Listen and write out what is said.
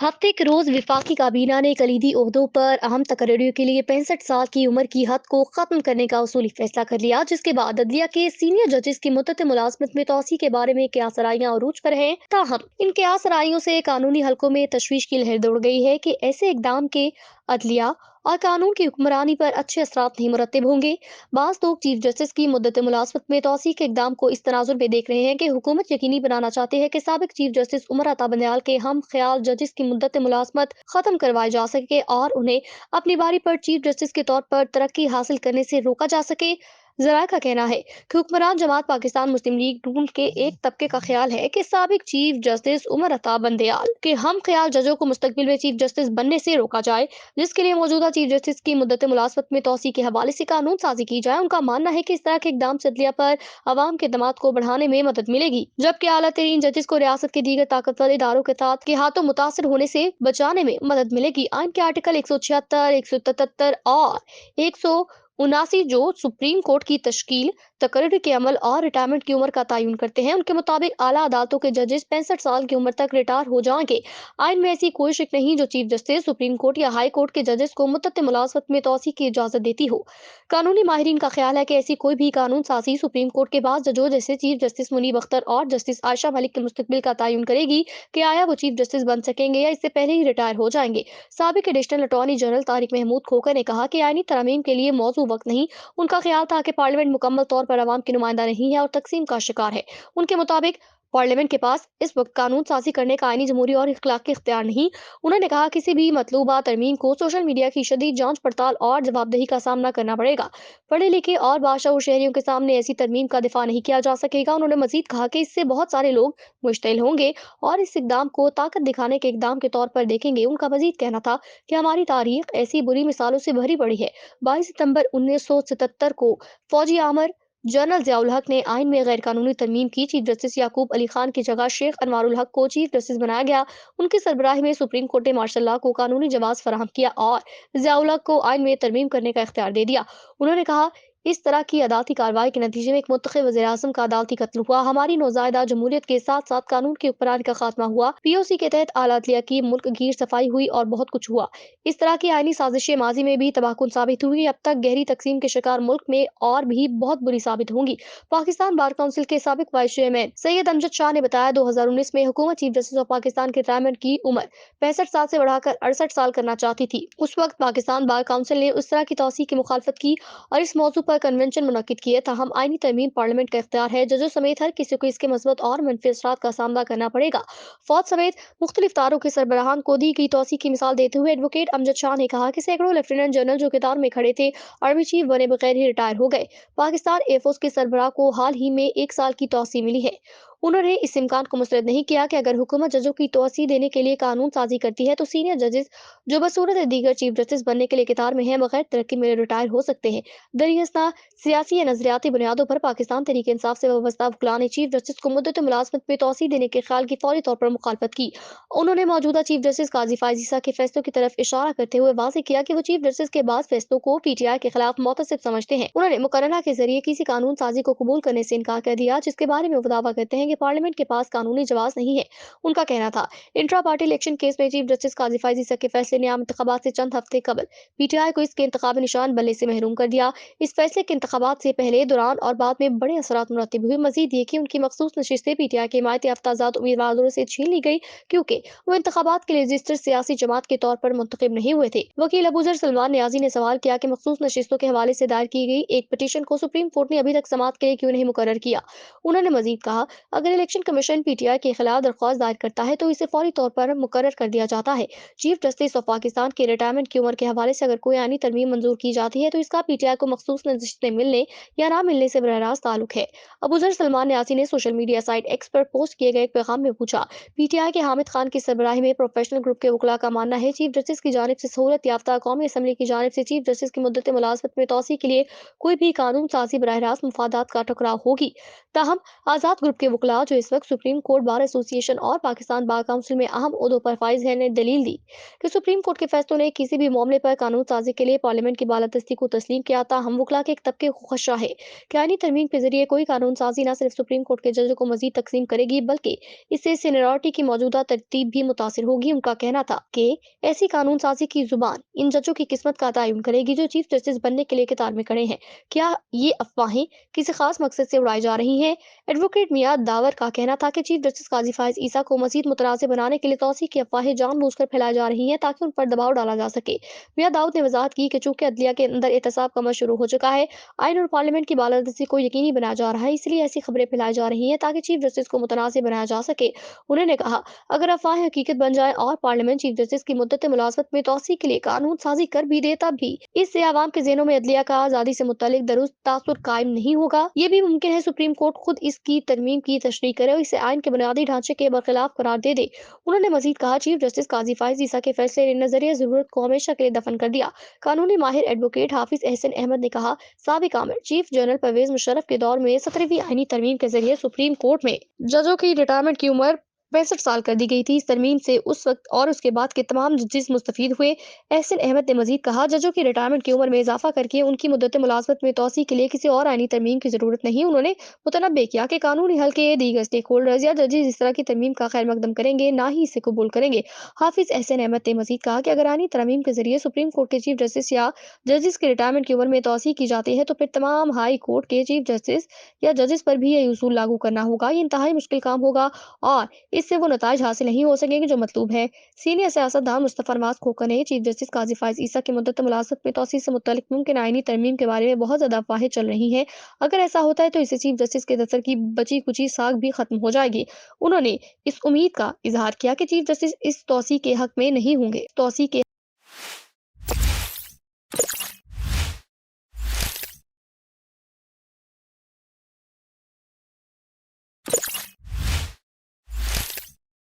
हफ्ते के रोज विफाकी काबीना ने कलीदी ओहदों पर अहम तकर्रियों के लिए 65 साल की उम्र की हद को खत्म करने का उसूली फैसला कर लिया, जिसके बाद अदलिया के सीनियर जजेस की मुद्दत मुलाजमत में तोसी के बारे में कयास आराइयां अरूज पर हैं। ताहम इन कयास आराइयों से कानूनी हलकों में तशवीश की लहर दौड़ गई है कि ऐसे इकदाम के अदलिया और कानून की हुक्मरानी पर अच्छे असरात नहीं मुरतब होंगे। बास लोग चीफ जस्टिस की मुद्दत मुलाजमत में तोसी के इकदाम को इस तनाजुर में देख रहे हैं कि हुकूमत यकीनी बनाना चाहती है कि साबिक चीफ जस्टिस उमर अता बंदयाल के हम ख्याल जजेस की मुद्दत मुलाजमत खत्म करवाई जा सके और उन्हें अपनी बारी पर चीफ जस्टिस के तौर पर तरक्की हासिल करने से रोका जा सके। जराये का कहना है कि हुक्मरान जमात पाकिस्तान मुस्लिम लीग नून के एक तबके का ख्याल है कि साबिक चीफ जस्टिस उमर अता बंदयाल के हम ख्याल जजों को मुस्तकबिल में चीफ जस्टिस बनने से रोका जाए, जिसके लिए मौजूदा चीफ जस्टिस की मुद्दत मुलाजमत में तोसी के हवाले से कानून साजी की जाए। उनका मानना है कि इस तरह के इकदाम से अदलिया पर अवाम के दमाद को बढ़ाने में मदद मिलेगी, जबकि आला तरीन जजेस को रियासत के दीगर ताकतवर इदारों के साथ के हाथों मुतासर होने से बचाने में मदद मिलेगी। आइन के आर्टिकल 176, 177 और 179 जो सुप्रीम कोर्ट की तश्कील, तकर्री के अमल और रिटायरमेंट की उम्र का तयन करते हैं, उनके मुताबिक आला अदालतों के जजेस 65 साल की उम्र तक रिटायर हो जाएंगे। आइन में ऐसी कोई शिक नहीं जो चीफ जस्टिस, सुप्रीम कोर्ट या हाई कोर्ट के जजेस को मुद्दत मुलाजमत में तोसी की इजाजत देती हो। कानूनी माहिरीन का ख्याल है कि ऐसी कोई भी कानून साजी सुप्रीम कोर्ट के बाद जजों जैसे चीफ जस्टिस मुनीब अख्तर और जस्टिस आयशा मलिक के मुस्तकबिल का तयन करेगी कि आया वो चीफ जस्टिस बन सकेंगे या इससे पहले ही रिटायर हो जाएंगे। साबिक additional attorney general Tariq Mahmood Khokhar ने कहा कि आईनी तरमीम के लिए मौजू वक्त नहीं। उनका ख्याल था कि पार्लियामेंट मुकम्मल तौर पर अवाम की नुमाइंदा नहीं है और तकसीम का शिकार है। उनके मुताबिक पार्लियामेंट के पास इस वक्त कानून साजी करने का आईनी, जमहूरी और इखलाकी इख्तियार नहीं। उन्होंने कहा किसी भी मतलूबा तरमीम को सोशल मीडिया की शदीद जांच पड़ताल और जवाबदेही का सामना करना पड़ेगा। पढ़े लिखे और बाशऊर शहरियों के सामने ऐसी तरमीम का दिफा नहीं किया जा सकेगा। उन्होंने मजीद कहा कि इससे बहुत सारे लोग मुश्तिल होंगे और इस इकदाम को ताकत दिखाने के इकदाम के तौर पर देखेंगे। उनका मजीद कहना था कि हमारी तारीख ऐसी बुरी मिसालों से भरी पड़ी है। 22 सितंबर 1977 को फौजी आमर जनरल जियाउल हक ने आइन में गैर कानूनी तरमीम की। चीफ जस्टिस याकूब अली खान की जगह शेख अनवारुल हक को चीफ जस्टिस बनाया गया। उनकी सरबराही में सुप्रीम कोर्ट ने मार्शल लॉ को कानूनी जवाब फराहम किया और जियाउल हक को आइन में तरमीम करने का इख्तियार दे दिया। उन्होंने कहा इस तरह की अदालती कार्रवाई के नतीजे में एक मुंतखब वज़ीर आज़म का अदालती कत्ल हुआ। हमारी नौज़ायदा जमहूरियत के साथ साथ कानून की हुक्मरानी का खात्मा हुआ। पीओसी के तहत आला अदलिया की मुल्क गिर सफाई हुई और बहुत कुछ हुआ। इस तरह की आईनी साजिशें माजी में भी तबाहकुन साबित हुई, अब तक गहरी तकसीम के शिकार मुल्क में और भी बहुत बुरी साबित होंगी। पाकिस्तान बार काउंसिल के साबिक वाइस चेयरमैन सैयद अमजद शाह ने बताया 2019 में हुकूमत चीफ जस्टिस ऑफ पाकिस्तान के रिटायरमेंट की उम्र 65 साल से बढ़ाकर 68 साल करना चाहती थी। उस वक्त पाकिस्तान बार काउंसिल ने उस तरह की तौसीह की मुखालफत की और इस मौजू पर कन्वेंशन मुनक्किद किए। ताहम आईनी तरमीम पार्लियामेंट का इख्तियार है। जजों समेत हर किसी को इसके मस्बत और मनफी असरात का सामना करना पड़ेगा। फौज समेत मुख्तलिफ तारों के सरबराहान को दी गई तौसीह की मिसाल देते हुए एडवोकेट अमजद शाह ने कहा कि सैकड़ों लेफ्टिनेंट जनरल जो कतार में खड़े थे आर्मी चीफ बने बगैर ही रिटायर हो गए। पाकिस्तान एयरफोर्स के सरबराह को हाल ही में 1 साल की तौसीह मिली है। उन्होंने इस इम्कान को मुस्तरद नहीं किया कि अगर हुकूमत जजों की तौसीह देने के लिए कानून साजी करती है तो सीनियर जजेस जो बसूरत दीगर चीफ जस्टिस बनने के लिए कतार में हैं बगैर तरक्की में रिटायर हो सकते हैं। दरियास्ता सियासी या नजरियाती बुनियादों पर पाकिस्तान तहरीक इंसाफ से वाबस्ता वकला ने चीफ जस्टिस को मुद्दत मुलाजमत में तौसीह देने के ख्याल की फौरी तौर पर मुखालफत की। उन्होंने मौजूदा चीफ जस्टिस काजी फायज ईसा के फैसलों की तरफ इशारा करते हुए वाज़ेह किया कि वो चीफ जस्टिस के बाद फैसलों को पीटीआई के खिलाफ मुतसिब समझते हैं। उन्होंने मुकर्ररा के जरिए किसी कानून साजी को कबूल करने से इनकार कर दिया जिसके बारे में वो दावा करते हैं कि पार्लियामेंट के पास कानूनी जवाब नहीं है। उनका कहना था इंट्रा पार्टी इलेक्शन केस में चीफ जस्टिस काजी फायज ईसा के फैसले ने आम इंतखाबात से चंद हफ्ते कबल पीटीआई को इसके इंतखाबी निशान बनने से महरूम कर दिया। इस फैसले के इंतखाबात से पहले, दौरान और बाद में बड़े असरात मुरतब हुए। मजीद ये कि उनकी मखसूस नशिस्तें पीटीआई के हिमायती अफ्ताजात उम्मीदवारों से छीन ली गई क्योंकि वो इंतखाबात के लिए रजिस्टर्ड सियासी जमात के तौर पर मुंतखब नहीं हुए थे। वकील अबूजर सलमान न्याजी ने सवाल किया कि मखसूस नशिस्तों के हवाले से दायर की गई एक पिटीशन को सुप्रीम कोर्ट ने अभी तक समाअत के लिए क्यों नहीं मुकर्रर किया। उन्होंने मजीद कहा अगर इलेक्शन कमीशन पीटीआई के खिलाफ दरख्वास्त दायर करता है तो इसे फौरी तौर पर मुकर्रर कर दिया जाता है। चीफ जस्टिस ऑफ पाकिस्तान के रिटायरमेंट की उम्र के हवाले से अगर कोई आईनी तरमीम मंजूर की जाती है तो इसका पीटीआई को मखसूस नशिस्तें मिलने या ना मिलने से बरह रास्त ताल्लुक है। अबूजर सलमान न्यासी ने सोशल मीडिया साइट एक्स पर पोस्ट किए गए एक पैगाम में पूछा पीटीआई के हामिद खान की सरबराही में प्रोफेशनल ग्रुप के वकला का मानना है चीफ जस्टिस की जानिब से सहूलत याफ्ता कौमी असम्बली की जानिब से चीफ जस्टिस की मुद्दत मुलाजमत में तौसीह के लिए कोई भी कानून साजी बरह रास्त मुफादात का टकराव होगी। ताहम आजाद ग्रुप के वकला मुला, जो इस वक्त सुप्रीम कोर्ट बार एसोसिएशन और पाकिस्तान बार काउंसिल में अहम ओहदों पर फाइज है, ने दलील दी कि सुप्रीम कोर्ट के फैसलों ने किसी भी मामले पर कानून साजी के लिए पार्लियामेंट की बालादस्ती को तस्लीम किया था। हम वकला के एक तबके को खदशा है कि आईनी तरमीम के जरिए कोई कानून साजी न सिर्फ सुप्रीम कोर्ट के जजों को मजीद तकसीम करेगी, बल्कि इससे सीनियरिटी की मौजूदा तरतीब भी मुतासिर होगी। उनका कहना था कि ऐसी कानून साजी की जुबान इन जजों की किस्मत का तयन करेगी जो चीफ जस्टिस बनने के लिए कतार में खड़े हैं। क्या ये अफवाहें किसी खास मकसद से उड़ाई जा रही हैं? एडवोकेट मियां दावर का कहना था कि चीफ जस्टिस काजी फाइज ईसा को मजीद मुतनाज़ बनाने के लिए तौसीक की अफवाहें जानबूझकर फैलाई जा रही हैं ताकि उन पर दबाव डाला जा सके। मियां दाऊद ने वजाहत की कि चूंकि अदलिया के अंदर एहतसाब का अमल शुरू हो चुका है, आइन और पार्लियामेंट की बालादस्ती को यकीनी बनाया जा रहा है, इसलिए ऐसी खबरें फैलाई जा रही हैं ताकि चीफ जस्टिस को मुतनाज़ बनाया जा सके। उन्होंने कहा, अगर अफवाहें हकीकत बन जाए और पार्लियामेंट चीफ जस्टिस की मुद्दत मुलाजमत में तौसीक के लिए कानून साजी कर भी दे, तब भी इससे आवाम के ज़हनों में अदलिया का आज़ादी से मुतल्लिक दुरुस्त तासुर कायम नहीं होगा। ये भी मुमकिन है सुप्रीम कोर्ट खुद इसकी तरमीम की तशरीह करे और इसे आइन के बुनियादी ढांचे के बरखिलाफ करार दे दे। उन्होंने मजीद कहा, चीफ जस्टिस काजी फाइज ईसा के फैसले ने नजरिया जरूरत को हमेशा के लिए दफन कर दिया। कानूनी माहिर एडवोकेट हाफिज एहसन अहमद ने कहा, साबिक आमिर चीफ जनरल परवेज मुशर्रफ के दौर में 17वीं आईनी तरमीम के जरिए सुप्रीम कोर्ट में जजों की रिटायरमेंट की उम्र 65 साल कर दी गई थी। इस तरमीम से उस वक्त और उसके बाद के तमाम जजेस मुस्तफीद हुए। एहसन अहमद ने मजीद कहा, जजों की रिटायरमेंट की उम्र में इजाफा करके उनकी मुद्दत मुलाजमत में तोसी के लिए किसी और आईनी तरमीम की जरूरत नहीं। उन्होंने मुतनब्बे किया कि कानूनी हल के दीगर स्टेक होल्डर्स या जजेस इस तरह की तरमीम का खैर मकदम करेंगे, ना ही इसे कबूल करेंगे। हाफिज एहसन अहमद ने मजीद कहा कि अगर आईनी तरमीम के जरिए सुप्रीम कोर्ट के चीफ जस्टिस या जजेस की रिटायरमेंट की उम्र में तोसी की जाती है, तो फिर तमाम हाई कोर्ट के चीफ जस्टिस या जजेस पर भी यही उसूल लागू करना होगा। ये इंतहाई मुश्किल काम होगा और इससे वो नताइज हासिल नहीं हो सकेंगे जो मतलूब है। सीनियर सियासतदान मुस्तफा नवाज खोखर ने चीफ जस्टिस काजी फाइज ईसा की मुद्दत मुलाजमत में तौसीह से मुतल्लिक मुमकिन आईनी तरमीम के बारे में बहुत ज्यादा अफवाहें चल रही हैं। अगर ऐसा होता है तो इससे चीफ जस्टिस के दफ्तर की बची कुची साख भी खत्म हो जाएगी। उन्होंने इस उम्मीद का इजहार किया कि चीफ जस्टिस इस तौसीह के हक में नहीं होंगे। तौसीह के